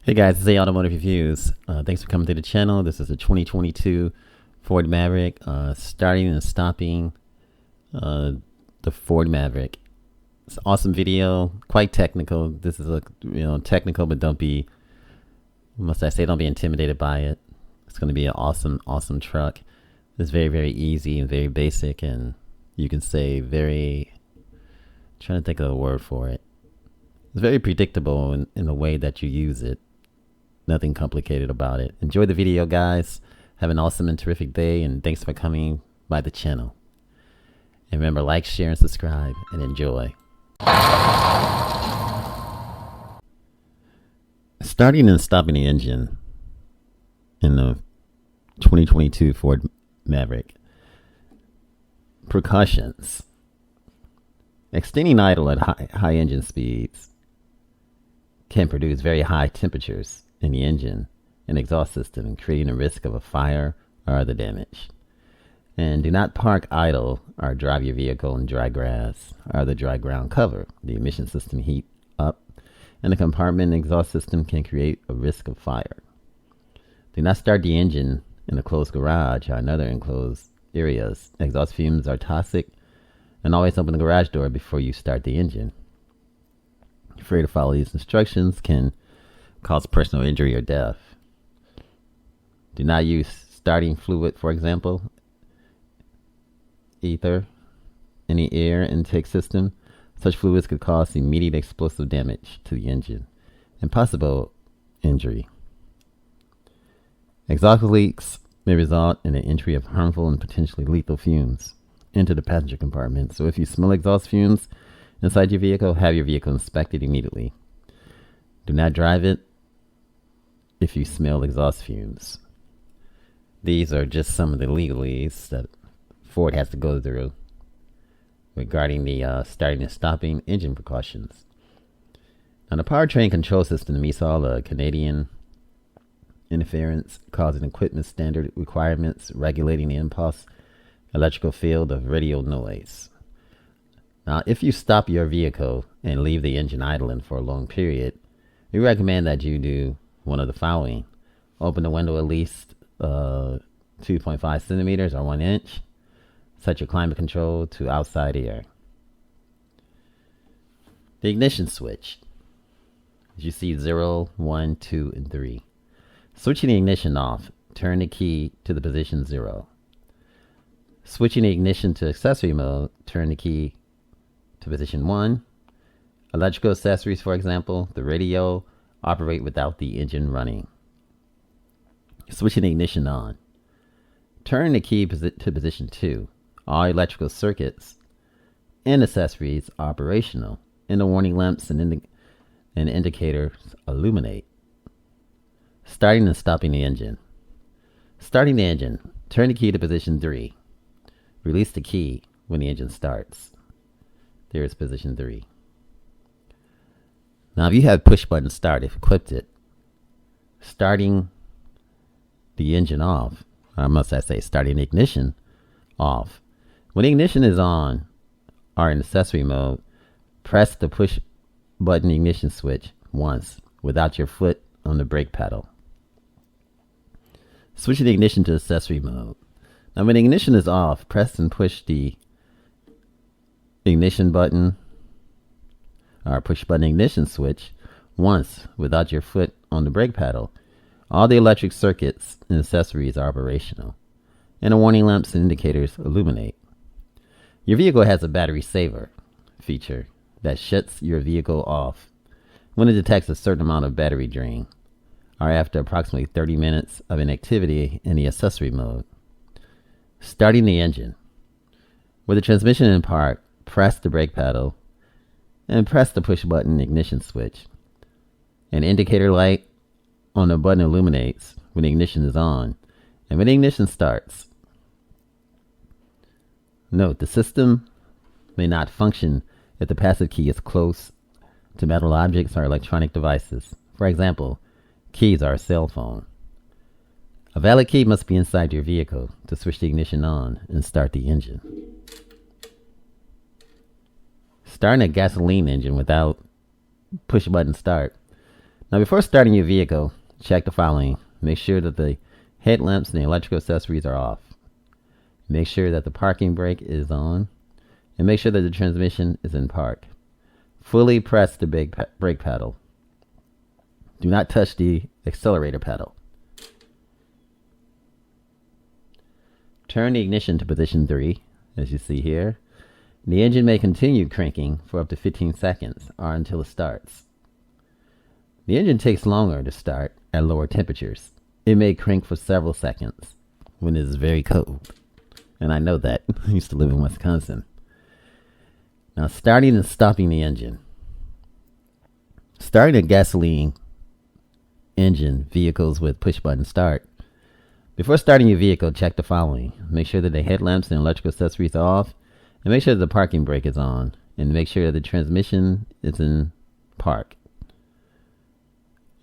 Hey guys, it's A Automotive Reviews. Thanks for coming to the channel. This is a 2022 Ford Maverick, starting and stopping the Ford Maverick. It's an awesome video, quite technical. This is technical, but don't be intimidated by it. It's going to be an awesome truck. It's very easy and very basic, and you can say trying to think of a word for it. It's very predictable in the way that you use it. Nothing complicated about it. Enjoy the video, guys. Have an awesome and terrific day, and thanks for coming by the channel. And remember, like, share, and subscribe, and enjoy. Starting and stopping the engine in the 2022 Ford Maverick. Precautions. Extending idle at high engine speeds can produce very high temperatures in the engine and exhaust system, creating a risk of a fire or other damage. And do not park idle or drive your vehicle in dry grass or the dry ground cover. The emission system heat up and the compartment and exhaust system can create a risk of fire. Do not start the engine in a closed garage or another enclosed areas. Exhaust fumes are toxic, and always open the garage door before you start the engine. Failure to follow these instructions can cause personal injury or death. Do not use starting fluid, for example, ether, any air intake system. Such fluids could cause immediate explosive damage to the engine and possible injury. Exhaust leaks may result in the entry of harmful and potentially lethal fumes into the passenger compartment. So if you smell exhaust fumes inside your vehicle, have your vehicle inspected immediately. Do not drive it if you smell exhaust fumes. These are just some of the legalese that Ford has to go through regarding the starting and stopping engine precautions. Now, the powertrain control system meets all the Canadian interference causing equipment standard requirements regulating the impulse electrical field of radio noise. Now, if you stop your vehicle and leave the engine idling for a long period, we recommend that you do one of the following. Open the window at least 2.5 centimeters or 1 inch. Set your climate control to outside air. The ignition switch. As you see 0, 1, 2, and 3. Switching the ignition off, turn the key to the position 0. Switching the ignition to accessory mode, turn the key to position 1. Electrical accessories, for example, the radio, operate without the engine running. Switching the ignition on. Turn the key to position 2. All electrical circuits and accessories are operational, and the warning lamps and indicators illuminate. Starting and stopping the engine. Starting the engine. Turn the key to position 3. Release the key when the engine starts. There is position 3. Now, if you have push button start, if equipped it, starting the engine off, or must I say starting the ignition off. When the ignition is on or in accessory mode, press the push button ignition switch once without your foot on the brake pedal. Switching the ignition to accessory mode. Now, when the ignition is off, press and push the ignition button or push button ignition switch once without your foot on the brake pedal. All the electric circuits and accessories are operational, and the warning lamps and indicators illuminate. Your vehicle has a battery saver feature that shuts your vehicle off when it detects a certain amount of battery drain or after approximately 30 minutes of inactivity in the accessory mode. Starting the engine. With the transmission in park, press the brake pedal and press the push button ignition switch. An indicator light on the button illuminates when the ignition is on and when the ignition starts. Note, the system may not function if the passive key is close to metal objects or electronic devices. For example, keys or a cell phone. A valid key must be inside your vehicle to switch the ignition on and start the engine. Starting a gasoline engine without push button start Now, before starting your vehicle, check the following. Make sure that the headlamps and the electrical accessories are off. Make sure that the parking brake is on. And make sure that the transmission is in park. Fully press the brake pedal. Do not touch the accelerator pedal. Turn the ignition to position 3, as you see here. The engine may continue cranking for up to 15 seconds or until it starts. The engine takes longer to start at lower temperatures. It may crank for several seconds when it is very cold. And I know that. I used to live in Wisconsin. Now, starting and stopping the engine. Starting a gasoline engine vehicles with push-button start. Before starting your vehicle, check the following. Make sure that the headlamps and electrical accessories are off. And make sure that the parking brake is on. And make sure that the transmission is in park.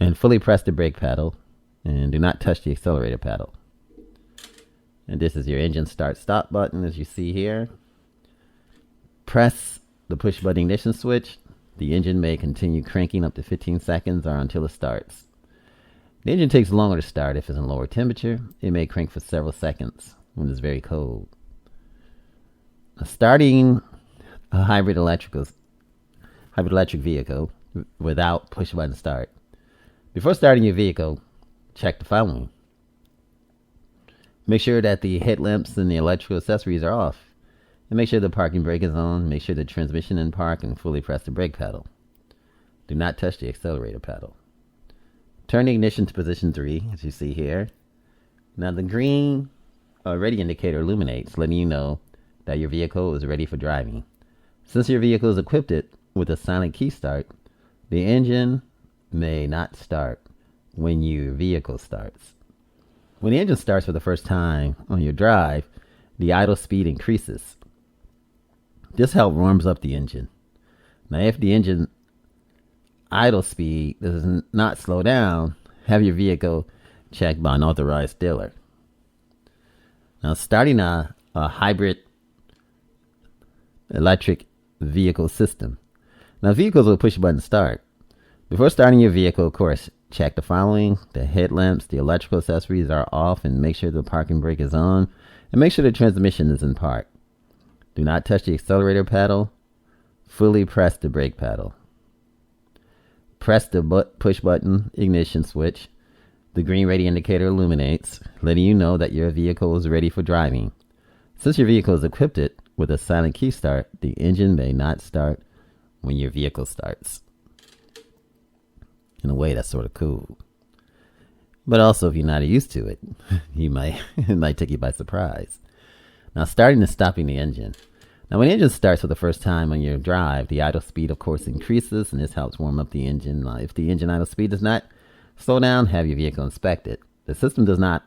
And fully press the brake pedal. And do not touch the accelerator pedal. And this is your engine start-stop button, as you see here. Press the push-button ignition switch. The engine may continue cranking up to 15 seconds or until it starts. The engine takes longer to start if it's in lower temperature. It may crank for several seconds when it's very cold. Starting a hybrid electric vehicle without push-button start. Before starting your vehicle, check the following. Make sure that the headlamps and the electrical accessories are off. And make sure the parking brake is on. Make sure the transmission in park and fully press the brake pedal. Do not touch the accelerator pedal. Turn the ignition to position 3, as you see here. Now the green ready indicator illuminates, letting you know that your vehicle is ready for driving. Since your vehicle is equipped with a silent key start, the engine may not start when your vehicle starts. When the engine starts for the first time on your drive, the idle speed increases. This helps warms up the engine. Now, if the engine idle speed does not slow down, have your vehicle checked by an authorized dealer. Now, starting a hybrid electric vehicle system. Now, vehicles will push button start. Before starting your vehicle, of course, check the following. The headlamps, the electrical accessories are off, and make sure the parking brake is on, and make sure the transmission is in park. Do not touch the accelerator pedal. Fully press the brake pedal. Press the push button ignition switch. The green radio indicator illuminates, letting you know that your vehicle is ready for driving. Since your vehicle is equipped with a silent key start, the engine may not start when your vehicle starts. In a way, that's sort of cool. But also, if you're not used to it, it might take you by surprise. Now, starting and stopping the engine. Now, when the engine starts for the first time on your drive, the idle speed, of course, increases, and this helps warm up the engine. If the engine idle speed does not slow down, have your vehicle inspected. The system does not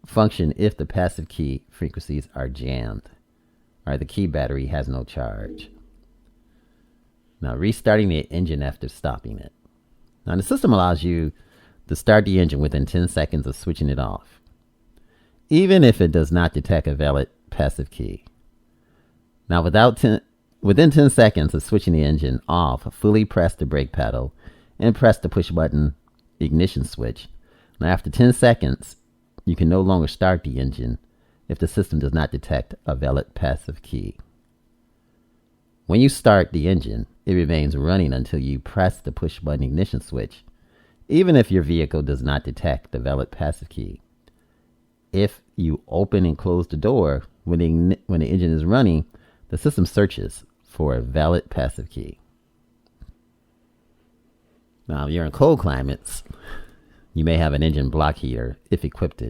function if the passive key frequencies are jammed, or the key battery has no charge. Now, restarting the engine after stopping it. Now, the system allows you to start the engine within 10 seconds of switching it off, even if it does not detect a valid passive key. Now, within 10 seconds of switching the engine off, fully press the brake pedal and press the push button ignition switch. Now, after 10 seconds, you can no longer start the engine if the system does not detect a valid passive key. When you start the engine, it remains running until you press the push button ignition switch, even if your vehicle does not detect the valid passive key. If you open and close the door when the engine is running, the system searches for a valid passive key. Now, if you're in cold climates, you may have an engine block heater if equipped.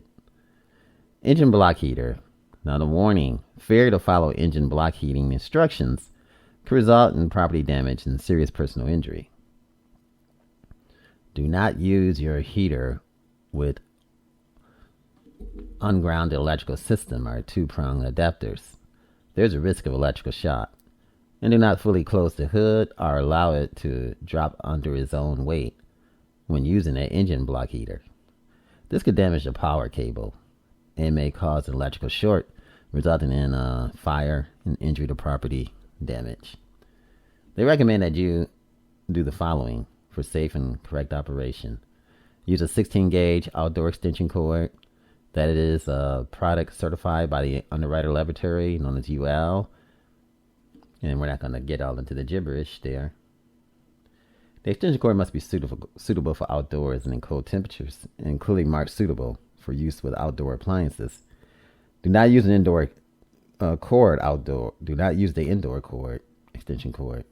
Engine block heater. Now, the warning: failure to follow engine block heating instructions could result in property damage and serious personal injury. Do not use your heater with ungrounded electrical system or two-prong adapters. There's a risk of electrical shock. And do not fully close the hood or allow it to drop under its own weight when using an engine block heater. This could damage the power cable and may cause an electrical short, resulting in fire and injury to property damage. They recommend that you do the following. for safe and correct operation. Use a 16 gauge outdoor extension cord. That it is a product certified by the Underwriter Laboratory, known as UL. And we're not going to get all into the gibberish there. The extension cord must be suitable for outdoors and in cold temperatures, and clearly marked suitable for use with outdoor appliances. Do not use an indoor cord outdoor. Do not use the indoor cord, extension cord.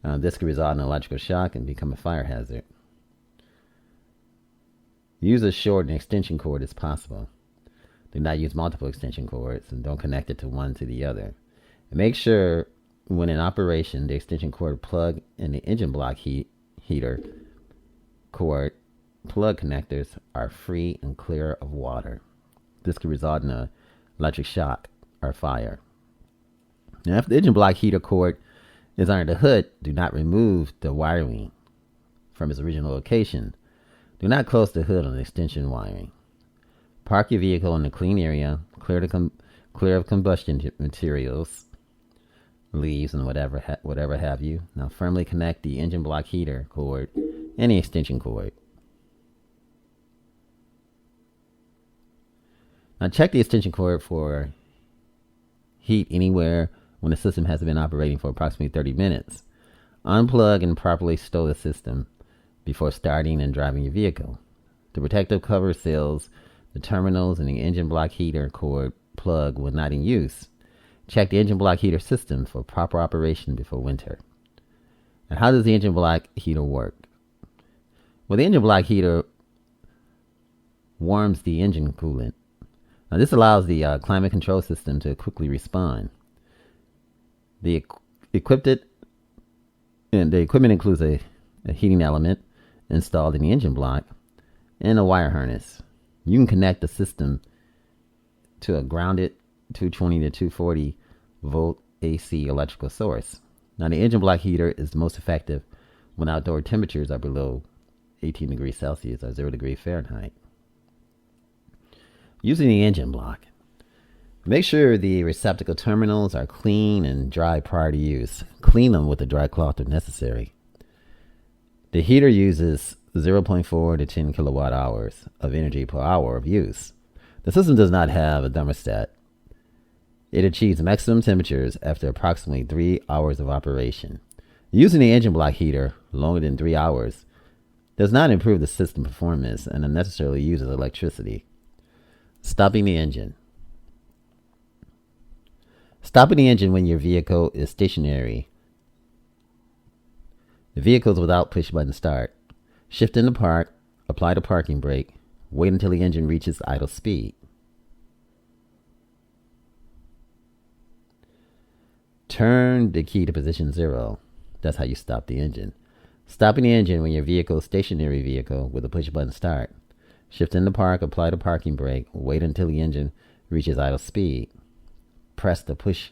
This could result in electrical shock and become a fire hazard. Use as short an extension cord as possible. Do not use multiple extension cords, and don't connect it to one to the other. And make sure when in operation, the extension cord plug and the engine block heater cord plug connectors are free and clear of water. This could result in an electric shock or fire. Now, if the engine block heater cord is under the hood, do not remove the wiring from its original location. Do not close the hood on the extension wiring. Park your vehicle in a clean area, clear of combustion materials, leaves, and whatever have you. Now firmly connect the engine block heater cord and the extension cord. Now check the extension cord for heat anywhere when the system has been operating for approximately 30 minutes. Unplug and properly stow the system before starting and driving your vehicle. The protective cover seals the terminals and the engine block heater cord plug when not in use. Check the engine block heater system for proper operation before winter. And how does the engine block heater work? Well, the engine block heater warms the engine coolant. Now, this allows the climate control system to quickly respond. The equipment includes a heating element installed in the engine block and a wire harness. You can connect the system to a grounded 220 to 240 volt AC electrical source. Now, the engine block heater is most effective when outdoor temperatures are below 18 degrees Celsius or 0 degrees Fahrenheit. Using the engine block, make sure the receptacle terminals are clean and dry prior to use. Clean them with a dry cloth if necessary. The heater uses 0.4 to 10 kilowatt hours of energy per hour of use. The system does not have a thermostat. It achieves maximum temperatures after approximately 3 hours of operation. Using the engine block heater longer than 3 hours does not improve the system performance and unnecessarily uses electricity. Stopping the engine. Stopping the engine when your vehicle is stationary. The vehicle is without push button start. Shift into park, apply the parking brake, wait until the engine reaches idle speed. Turn the key to position 0. That's how you stop the engine. Stopping the engine when your vehicle is stationary vehicle with a push button start. Shift into park, apply the parking brake, wait until the engine reaches idle speed. Press the push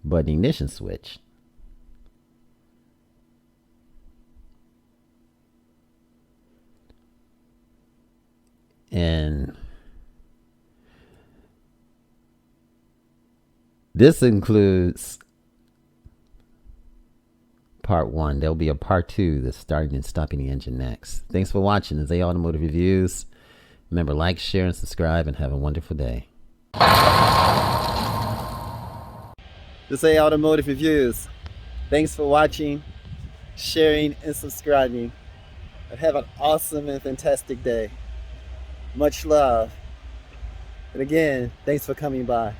button ignition switch. And this includes part 1. There'll be a part 2 that's starting and stopping the engine next. Thanks for watching. This is Automotive Reviews. Remember, like, share, and subscribe, and have a wonderful day. This is Automotive Reviews. Thanks for watching, sharing, and subscribing. And have an awesome and fantastic day. Much love. And again, thanks for coming by.